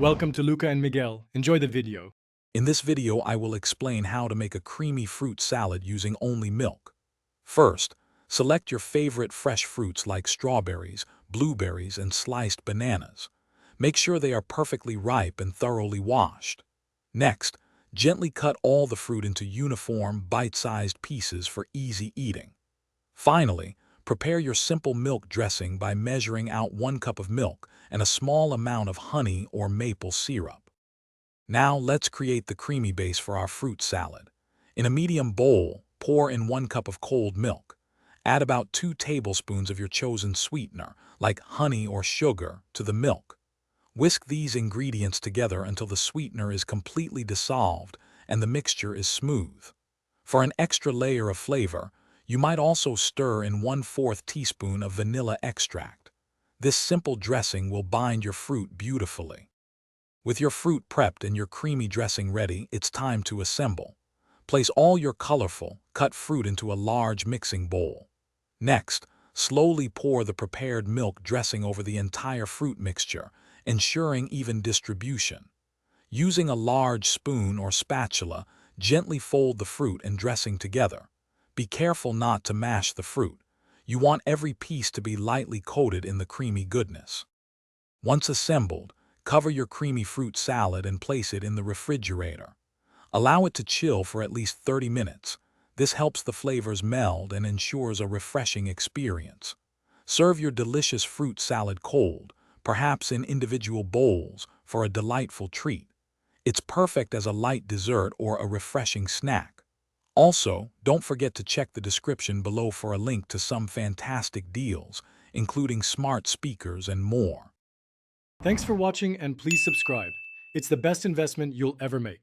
Welcome to Luca and Miguel. Enjoy the video. In this video, I will explain how to make a creamy fruit salad using only milk. First, select your favorite fresh fruits like strawberries, blueberries, and sliced bananas. Make sure they are perfectly ripe and thoroughly washed. Next, gently cut all the fruit into uniform, bite-sized pieces for easy eating. Finally, prepare your simple milk dressing by measuring out 1 cup of milk and a small amount of honey or maple syrup. Now let's create the creamy base for our fruit salad. In a medium bowl, pour in 1 cup of cold milk. Add about 2 tablespoons of your chosen sweetener, like honey or sugar, to the milk. Whisk these ingredients together until the sweetener is completely dissolved and the mixture is smooth. For an extra layer of flavor, you might also stir in 1/4 teaspoon of vanilla extract. This simple dressing will bind your fruit beautifully. With your fruit prepped and your creamy dressing ready, it's time to assemble. Place all your colorful, cut fruit into a large mixing bowl. Next, slowly pour the prepared milk dressing over the entire fruit mixture, ensuring even distribution. Using a large spoon or spatula, gently fold the fruit and dressing together. Be careful not to mash the fruit. You want every piece to be lightly coated in the creamy goodness. Once assembled, cover your creamy fruit salad and place it in the refrigerator. Allow it to chill for at least 30 minutes. This helps the flavors meld and ensures a refreshing experience. Serve your delicious fruit salad cold, perhaps in individual bowls, for a delightful treat. It's perfect as a light dessert or a refreshing snack. Also, don't forget to check the description below for a link to some fantastic deals, including smart speakers and more. Thanks for watching and please subscribe. It's the best investment you'll ever make.